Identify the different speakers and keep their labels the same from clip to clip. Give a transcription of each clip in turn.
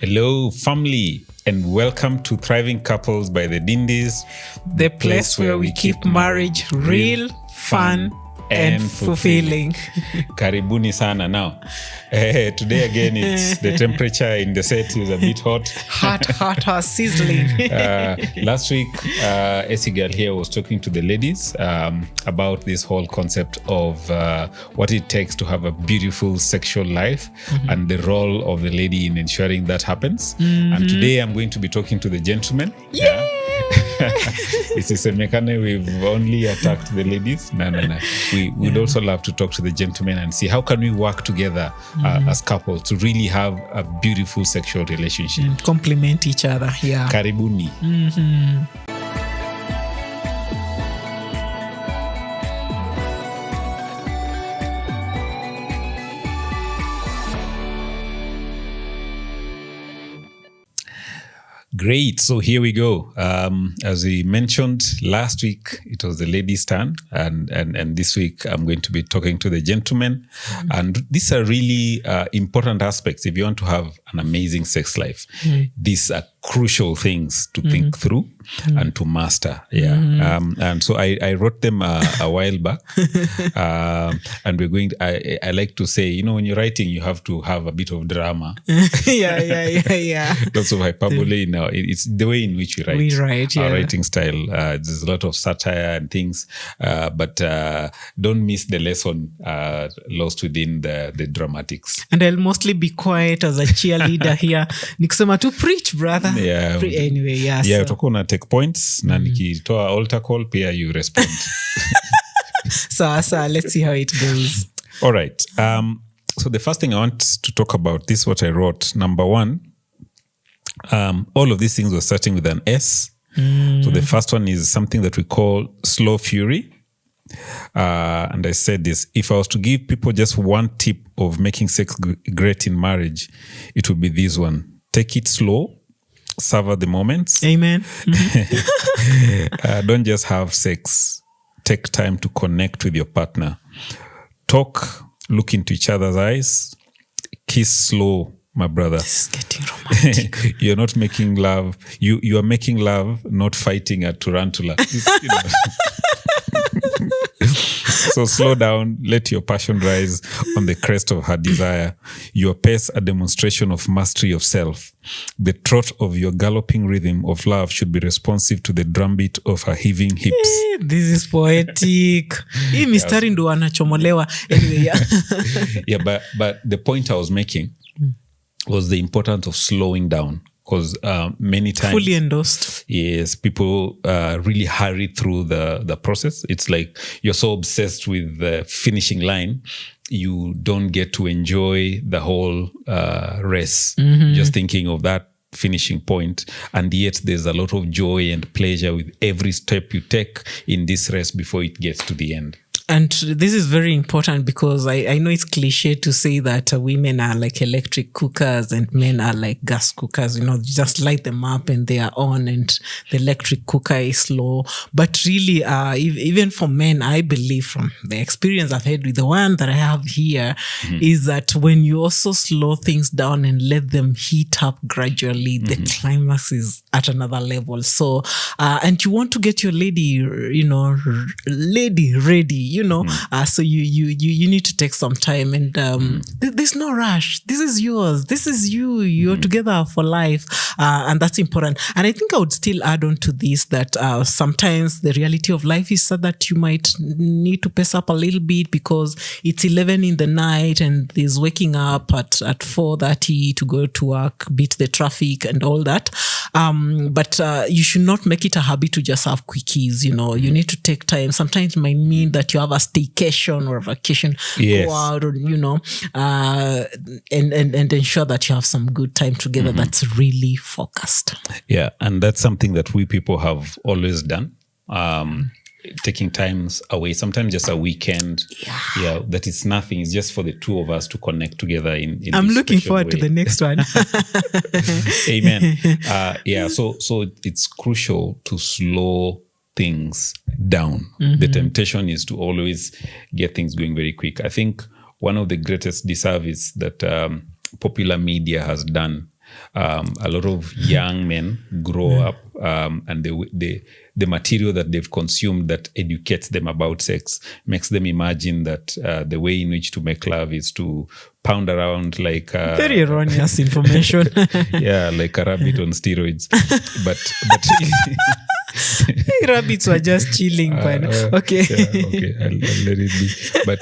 Speaker 1: Hello, family, and welcome to Thriving Couples by the Dindies,
Speaker 2: the place where we keep marriage real, fun, and fulfilling.
Speaker 1: Karibuni sana. Now, today again, it's the temperature in the set is a bit hot.
Speaker 2: hot, sizzling.
Speaker 1: Last week, Essie Girl here was talking to the ladies about this whole concept of what it takes to have a beautiful sexual life and the role of the lady in ensuring that happens. And today I'm going to be talking to the gentlemen.
Speaker 2: Yeah.
Speaker 1: This is a mechanic. We've only attacked the ladies. No. We'd also love to talk to the gentlemen and see how can we work together as couples to really have a beautiful sexual relationship.
Speaker 2: Complement each other. Yeah.
Speaker 1: Karibuni. Great. So here we go. As we mentioned last week, it was the ladies' turn, and this week I'm going to be talking to the gentlemen. And these are really important aspects if you want to have an amazing sex life. These are crucial things to think through and to master. And so I wrote them a while back. And we're going to, I like to say, when you're writing, you have to have a bit of drama.
Speaker 2: Yeah.
Speaker 1: Lots of hyperbole. Now it's the way in which we write. Our writing style. There's a lot of satire and things, but don't miss the lesson lost within the dramatics.
Speaker 2: And I'll mostly be quiet as a cheerleader here. Nikisema to preach, brother.
Speaker 1: Anyway, so. Utakuwa una take points na nikitoa altar call pia you respond.
Speaker 2: So let's see how it goes.
Speaker 1: All right. So the first thing I want to talk about, this is what I wrote. Number one, all of these things were starting with an S. So the first one is something that we call slow fury. And I said this, if I was to give people just one tip of making sex great in marriage, it would be this one. Take it slow, savor the moments.
Speaker 2: Amen.
Speaker 1: Don't just have sex. Take time to connect with your partner. Talk, look into each other's eyes. Kiss slow, my brother.
Speaker 2: This is getting romantic.
Speaker 1: You're not making love. You are making love, not fighting a tarantula. So slow down, let your passion rise on the crest of her desire. Your pace a demonstration of mastery of self. The trot of your galloping rhythm of love should be responsive to the drumbeat of her heaving hips.
Speaker 2: This is poetic. Hii mistari ndo anachomolewa. Anyway,
Speaker 1: but the point I was making was the importance of slowing down. Because many times,
Speaker 2: fully endorsed.
Speaker 1: Yes, people really hurry through the process. It's like you're so obsessed with the finishing line, you don't get to enjoy the whole race. Just thinking of that finishing point. And yet there's a lot of joy and pleasure with every step you take in this race before it gets to the end.
Speaker 2: And this is very important because I know it's cliche to say that women are like electric cookers and men are like gas cookers. Just light them up and they are on, and the electric cooker is slow. But really, even for men, I believe from the experience I've had with the one that I have here, is that when you also slow things down and let them heat up gradually, the climax is at another level. So, and you want to get your lady, lady ready, so you need to take some time, and there's no rush. This is yours. This is you. You're together for life, and that's important. And I think I would still add on to this that sometimes the reality of life is such that you might need to pace up a little bit because it's 11 in the night and there's waking up at 4:30 to go to work, beat the traffic and all that. But you should not make it a habit to just have quickies. You need to take time. Sometimes it might mean that you have a staycation or a vacation,
Speaker 1: yes.
Speaker 2: Go out, or and ensure that you have some good time together that's really focused.
Speaker 1: Yeah, and that's something that we people have always done. Taking times away, sometimes just a weekend. Yeah, that is nothing. It's just for the two of us to connect together in
Speaker 2: I'm looking forward to the next one.
Speaker 1: Amen. So it's crucial to slow things down. The temptation is to always get things going very quick. I think one of the greatest disservice that popular media has done a lot of young men grow up, and the material that they've consumed that educates them about sex makes them imagine that the way in which to make love is to pound around like
Speaker 2: very erroneous information.
Speaker 1: yeah, like a rabbit on steroids. but
Speaker 2: rabbits were just chilling. Okay.
Speaker 1: Yeah, okay, I'll let it be. But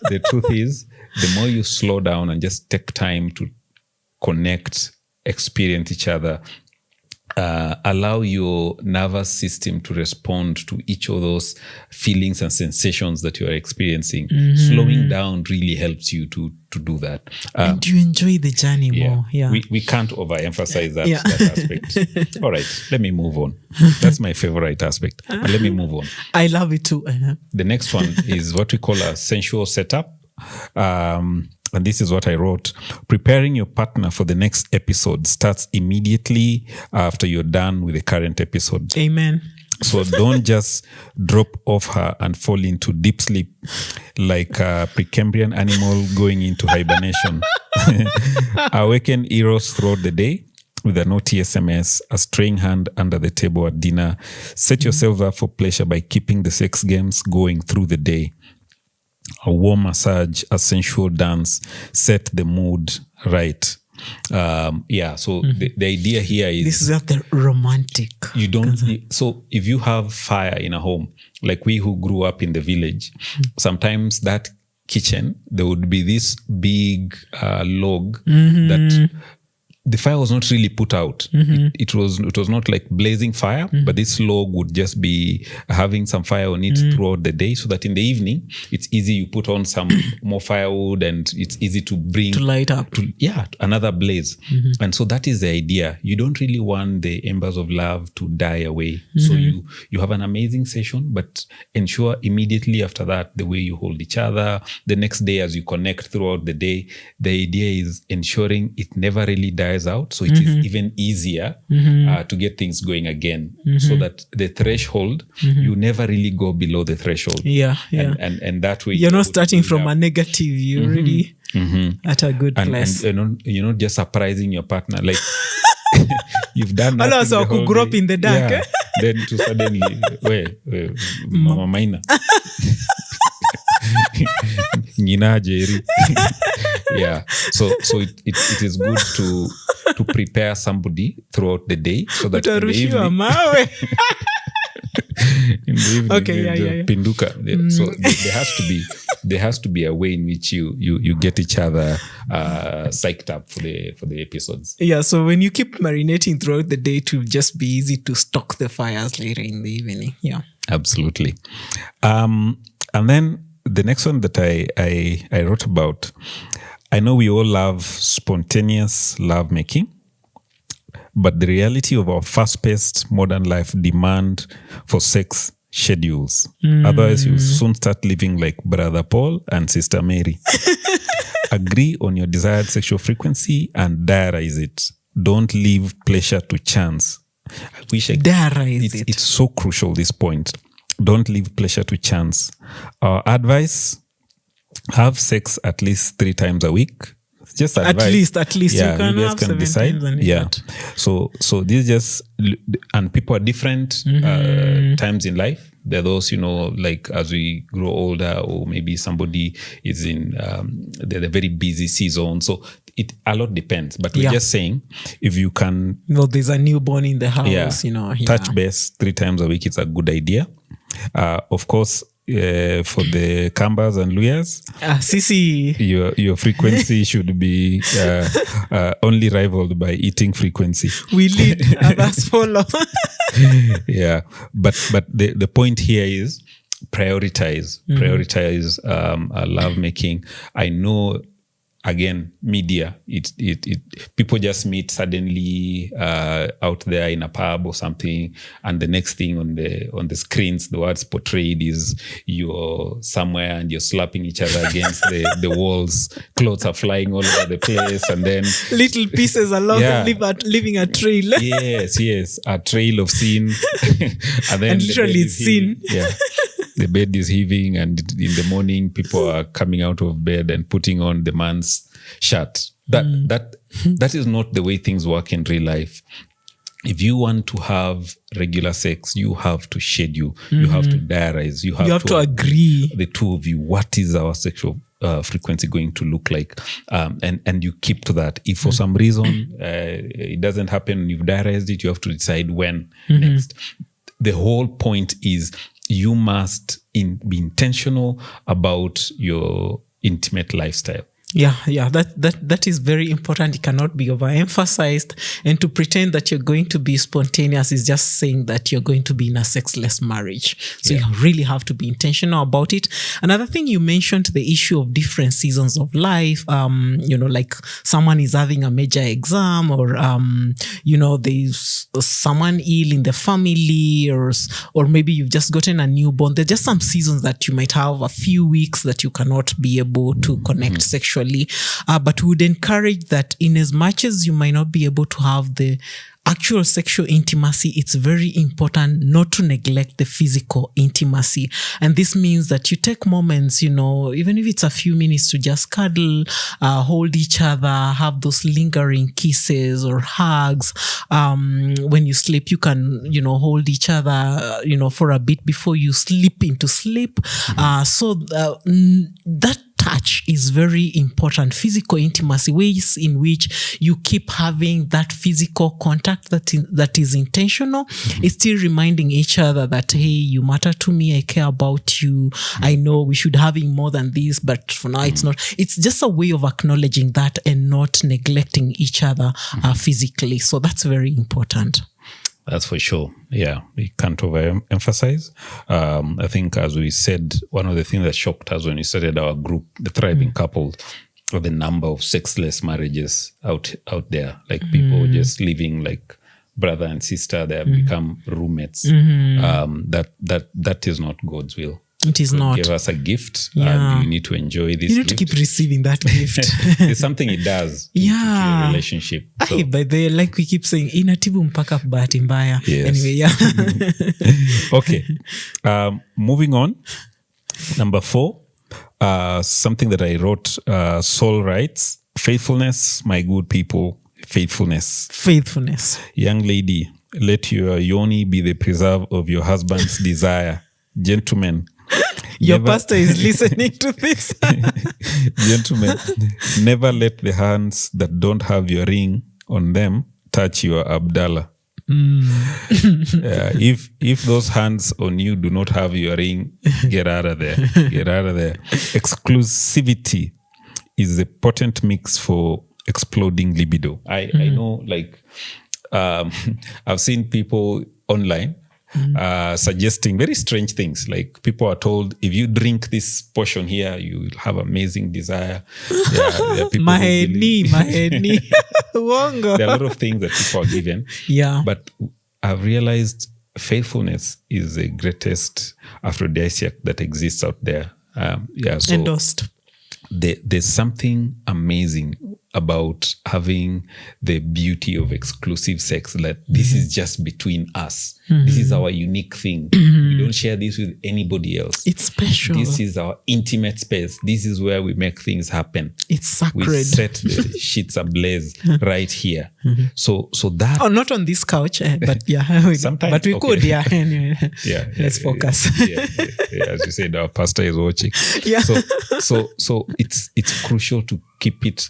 Speaker 1: the truth is, the more you slow down and just take time to connect, experience each other, allow your nervous system to respond to each of those feelings and sensations that you are experiencing. Slowing down really helps you to do that.
Speaker 2: And you enjoy the journey more. Yeah.
Speaker 1: We can't overemphasize that aspect. All right, let me move on. That's my favorite aspect. But let me move on.
Speaker 2: I love it too.
Speaker 1: The next one is what we call a sensual setup. And this is what I wrote. Preparing your partner for the next episode starts immediately after you're done with the current episode.
Speaker 2: Amen.
Speaker 1: So don't just drop off her and fall into deep sleep like a Precambrian animal going into hibernation. Awaken Eros throughout the day with a naughty SMS, a straying hand under the table at dinner. Set yourself up for pleasure by keeping the sex games going through the day. A warm massage, a sensual dance, set the mood right. So the idea here is...
Speaker 2: This is not the romantic.
Speaker 1: You don't... So if you have fire in a home, like we who grew up in the village, sometimes that kitchen, there would be this big log that... The fire was not really put out. It was not like blazing fire, but this log would just be having some fire on it throughout the day, so that in the evening it's easy. You put on some more firewood, and it's easy to bring
Speaker 2: to light up.
Speaker 1: Another blaze. And so that is the idea. You don't really want the embers of love to die away. So you have an amazing session, but ensure immediately after that the way you hold each other. The next day, as you connect throughout the day, the idea is ensuring it never really dies out, so it is even easier to get things going again, so that the threshold, you never really go below the threshold. And that way
Speaker 2: you're not starting from a negative. You're already at a good place.
Speaker 1: And you're not just surprising your partner like you've done nothing.
Speaker 2: Also, who grew up in the dark.
Speaker 1: Then to suddenly Mama Maina Nina Jerry. So it is good to prepare somebody throughout the day, so that in the evening, pinduka. So there has to be a way in which you get each other psyched up for the episodes.
Speaker 2: So when you keep marinating throughout the day, to just be easy to stock the fires later in the evening.
Speaker 1: Absolutely. And then the next one that I wrote about, I know we all love spontaneous love making, but the reality of our fast-paced modern life demand for sex schedules. Otherwise, you'll soon start living like Brother Paul and Sister Mary. Agree on your desired sexual frequency and diarize it. Don't leave pleasure to chance. I wish
Speaker 2: diarize it.
Speaker 1: It's so crucial, this point. Don't leave pleasure to chance. Our advice: have sex at least 3 times a week. Just advice.
Speaker 2: At least you can have 7
Speaker 1: decide.
Speaker 2: times.
Speaker 1: So this just, and people are different times in life. There are those, like as we grow older, or maybe somebody is in the very busy season. So a lot depends. But we're just saying, if you can...
Speaker 2: Well, there's a newborn in the house,
Speaker 1: touch base 3 times a week, it's a good idea. Of course, for the Kambas and Luyas,
Speaker 2: Sisi,
Speaker 1: your frequency should be only rivaled by eating frequency.
Speaker 2: We lead, others follow.
Speaker 1: But the point here is prioritize love making. I know, again, media, it people just meet suddenly out there in a pub or something, and the next thing on the screens, the words portrayed is you're somewhere and you're slapping each other against the walls. Clothes are flying all over the place, and then
Speaker 2: little pieces along leaving a trail.
Speaker 1: yes, a trail of sin. And then
Speaker 2: literally it's sin.
Speaker 1: The bed is heaving, and in the morning, people are coming out of bed and putting on the man's shirt. That That is not the way things work in real life. If you want to have regular sex, you have to schedule, you have to diarize, you have
Speaker 2: to agree.
Speaker 1: The two of you, what is our sexual frequency going to look like? And you keep to that. If for some reason it doesn't happen, you've diarized it, you have to decide when next. The whole point is you must be intentional about your intimate lifestyle.
Speaker 2: Yeah, that is very important. It cannot be overemphasized. And to pretend that you're going to be spontaneous is just saying that you're going to be in a sexless marriage. So you really have to be intentional about it. Another thing you mentioned, the issue of different seasons of life. Like someone is having a major exam, or there's someone ill in the family, or maybe you've just gotten a newborn. There's just some seasons that you might have a few weeks that you cannot be able to connect sexually. But we would encourage that in as much as you might not be able to have the actual sexual intimacy, it's very important not to neglect the physical intimacy. And this means that you take moments, even if it's a few minutes, to just cuddle, hold each other, have those lingering kisses or hugs. When you sleep, you can, hold each other, for a bit before you slip into sleep. So that touch is very important. Physical intimacy, ways in which you keep having that physical contact that is intentional. It's still reminding each other that, hey, you matter to me, I care about you. I know we should have more than this, but for now it's not. It's just a way of acknowledging that and not neglecting each other physically. So that's very important.
Speaker 1: That's for sure. Yeah, we can't overemphasize. I think, as we said, one of the things that shocked us when we started our group, the Thriving Couples, or the number of sexless marriages out there. Like people just living like brother and sister. They have become roommates. That is not God's will.
Speaker 2: It is
Speaker 1: God
Speaker 2: not.
Speaker 1: Give us a gift, and you need to enjoy this.
Speaker 2: You need to keep receiving that gift.
Speaker 1: It's something it does to your relationship. So.
Speaker 2: By the way, like we keep saying, inatibu mpaka bahati mbaya.
Speaker 1: Yes.
Speaker 2: Anyway, yeah.
Speaker 1: Okay. Moving on. Number 4, something that I wrote, Saul writes, faithfulness, my good people, faithfulness.
Speaker 2: Faithfulness.
Speaker 1: Young lady, let your yoni be the preserve of your husband's desire. Gentlemen,
Speaker 2: your pastor is listening to this.
Speaker 1: Gentlemen, never let the hands that don't have your ring on them touch your Abdallah. If those hands on you do not have your ring, get out of there. Get out of there. Exclusivity is a potent mix for exploding libido. I know, like, I've seen people online suggesting very strange things. Like, people are told, if you drink this portion here, you will have amazing desire. There are people
Speaker 2: Maheni. Wongo.
Speaker 1: there are a lot of things that people are given.
Speaker 2: Yeah.
Speaker 1: But I've realized faithfulness is the greatest aphrodisiac that exists out there. So
Speaker 2: endorsed.
Speaker 1: There's something amazing about having the beauty of exclusive sex, that this is just between us. This is our unique thing. We don't share this with anybody else.
Speaker 2: It's special.
Speaker 1: This is our intimate space. This is where we make things happen.
Speaker 2: It's sacred.
Speaker 1: We set the sheets ablaze right here. So that...
Speaker 2: Oh, not on this couch, but yeah.
Speaker 1: Sometimes.
Speaker 2: But we could, yeah. Anyway, let's focus.
Speaker 1: As you said, our pastor is watching.
Speaker 2: Yeah.
Speaker 1: So it's crucial to keep it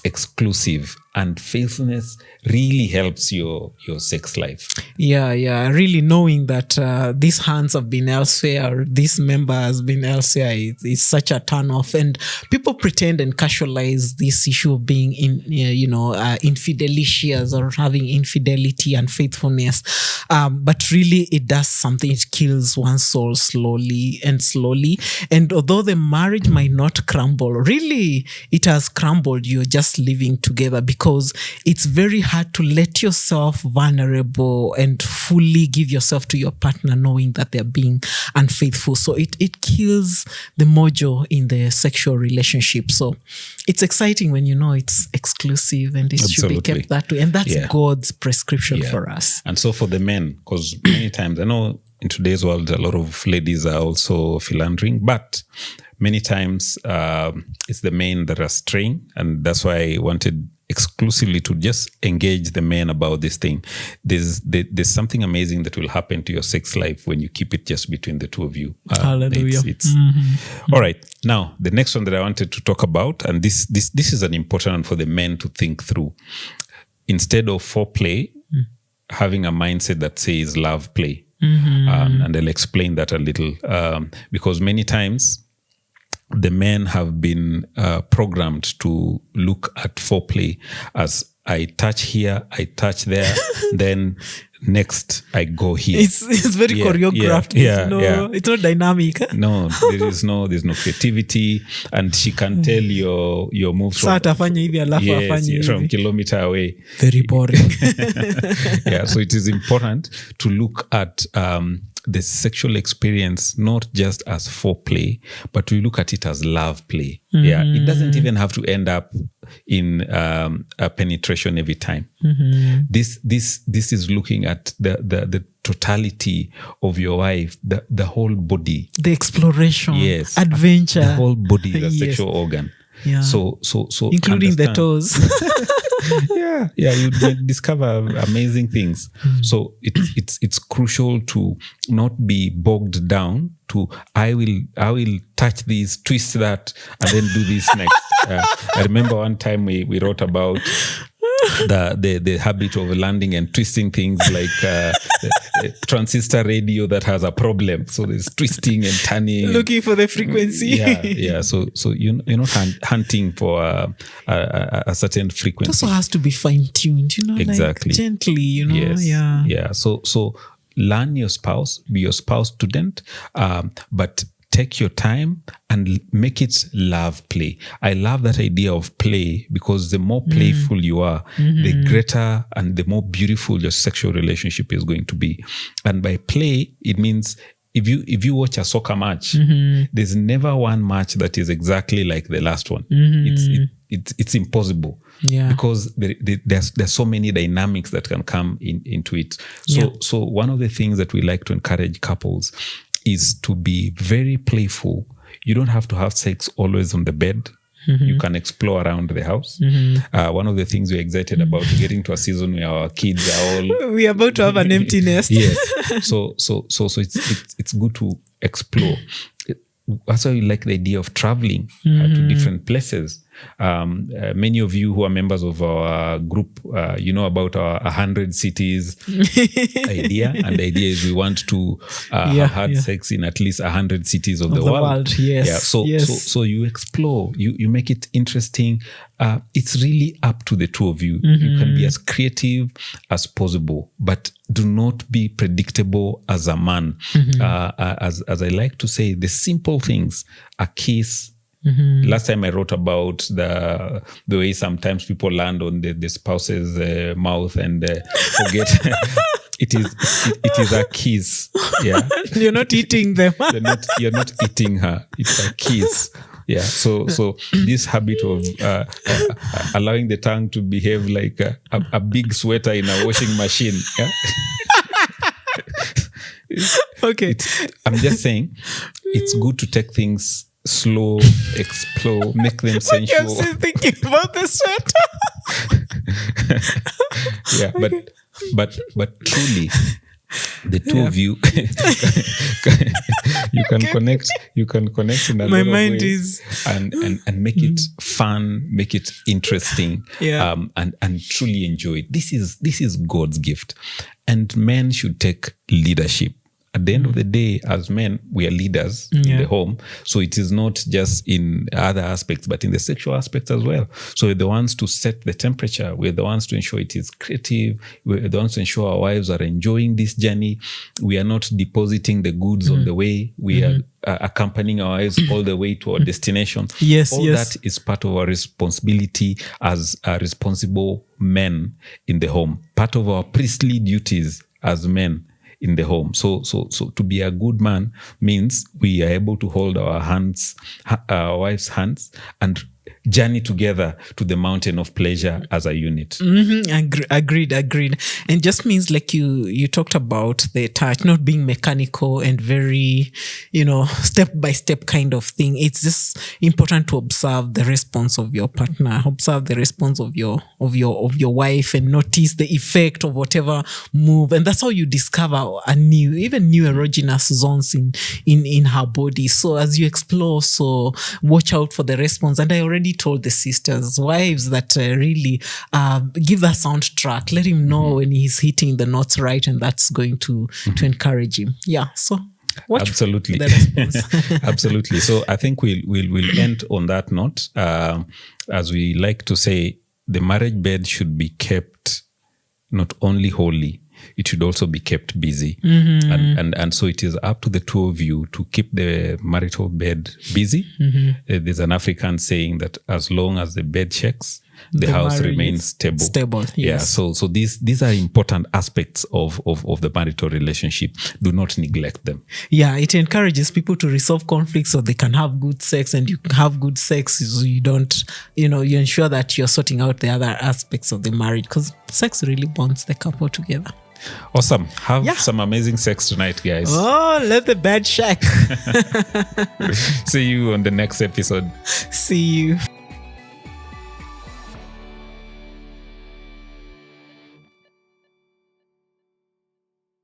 Speaker 1: exclusive, and faithfulness really helps your sex life.
Speaker 2: Yeah. Really knowing that these hands have been elsewhere, or this member has been elsewhere, it's such a turn off. And people pretend and casualize this issue of being infidelicious or having infidelity and faithfulness. But really, it does something. It kills one's soul slowly. And although the marriage might not crumble, really, it has crumbled. You're just living together, because it's very hard to let yourself vulnerable and fully give yourself to your partner knowing that they're being unfaithful. So it kills the mojo in the sexual relationship. So it's exciting when you know it's exclusive, and it should be kept that way. And that's God's prescription for us.
Speaker 1: And so for the men, because many times, I know in today's world, a lot of ladies are also philandering, but many times it's the men that are straying. And that's why I wanted exclusively to just engage the men about this thing, there's something amazing that will happen to your sex life when you keep it just between the two of you.
Speaker 2: Hallelujah.
Speaker 1: All right. Now, the next one that I wanted to talk about, and this is an important one for the men to think through. Instead of foreplay, having a mindset that says love play. And I'll explain that a little, because many times the men have been programmed to look at foreplay as I touch here, I touch there, then next I go here.
Speaker 2: It's very choreographed. It's not dynamic.
Speaker 1: No, there's no creativity, and she can tell your moves from kilometer away.
Speaker 2: Very boring.
Speaker 1: So it is important to look at the sexual experience not just as foreplay, but to look at it as love play. It doesn't even have to end up in a penetration every time. This is looking at the totality of your wife, the whole body,
Speaker 2: the exploration, adventure,
Speaker 1: the whole body, the sexual organ. So
Speaker 2: including the toes.
Speaker 1: You discover amazing things. So it's crucial to not be bogged down to I will touch this, twist that, and then do this next. I remember one time we wrote about the habit of landing and twisting things like a transistor radio that has a problem. So there's twisting and turning,
Speaker 2: looking for the frequency.
Speaker 1: So you're not hunting for a certain frequency.
Speaker 2: It also has to be fine-tuned,
Speaker 1: exactly,
Speaker 2: like gently,
Speaker 1: Yes. So learn your spouse, be your spouse student, but take your time and make it love play. I love that idea of play, because the more playful you are, the greater and the more beautiful your sexual relationship is going to be. And by play, it means if you watch a soccer match, there's never one match that is exactly like the last one. It's impossible. Because there's so many dynamics that can come into it. So one of the things that we like to encourage couples is to be very playful. You don't have to have sex always on the bed. You can explore around the house. One of the things we're excited about getting to a season where our kids are all
Speaker 2: we're about to have an empty nest.
Speaker 1: So it's good to explore. That's why we like the idea of traveling to different places. Many of you who are members of our group, you know about our 100 cities idea. And the idea is we want to have had sex in at least 100 cities of the world. So you explore, you make it interesting. It's really up to the two of you. You can be as creative as possible, but do not be predictable as a man. As I like to say, the simple things, a kiss. Last time I wrote about the way sometimes people land on the spouse's mouth and forget it is a kiss.
Speaker 2: You're not eating them.
Speaker 1: You're not eating her. It's a kiss. So this habit of allowing the tongue to behave like a big sweater in a washing machine.
Speaker 2: Okay.
Speaker 1: I'm just saying, it's good to take things slow, explore, make them sensual.
Speaker 2: I'm still thinking about the sweater.
Speaker 1: But truly, the two of you you can connect in a
Speaker 2: my
Speaker 1: lot
Speaker 2: mind
Speaker 1: of ways
Speaker 2: is
Speaker 1: and make it fun, make it interesting, and truly enjoy it. This is God's gift, and men should take leadership. At the end of the day, as men, we are leaders in the home. So it is not just in other aspects, but in the sexual aspects as well. So we're the ones to set the temperature. We're the ones to ensure it is creative. We're the ones to ensure our wives are enjoying this journey. We are not depositing the goods on the way. We are accompanying our wives all the way to our destination. That is part of our responsibility as responsible men in the home. Part of our priestly duties as men in the home. So to be a good man means we are able to hold our wife's hands and journey together to the mountain of pleasure as a unit.
Speaker 2: Agreed. And just means like you talked about the touch not being mechanical and very, step by step kind of thing. It's just important to observe the response of your partner, observe the response of your wife, and notice the effect of whatever move. And that's how you discover new erogenous zones in her body. So as you explore, so watch out for the response. And I already told the sisters, wives, that really give a soundtrack. Let him know when he's hitting the notes right, and that's going to encourage him. Yeah. So watch
Speaker 1: absolutely
Speaker 2: the response.
Speaker 1: Absolutely. So I think we'll end on that note. As we like to say, the marriage bed should be kept not only holy, it should also be kept busy. And so it is up to the two of you to keep the marital bed busy. There's an African saying that as long as the bed shakes, the house remains stable.
Speaker 2: Yes.
Speaker 1: Yeah. So these are important aspects of the marital relationship. Do not neglect them.
Speaker 2: Yeah, it encourages people to resolve conflicts so they can have good sex, and you have good sex so you don't, you ensure that you're sorting out the other aspects of the marriage, because sex really bonds the couple together.
Speaker 1: Awesome. Have some amazing sex tonight, guys.
Speaker 2: Oh, let the bed shake.
Speaker 1: See you on the next episode.
Speaker 2: See you.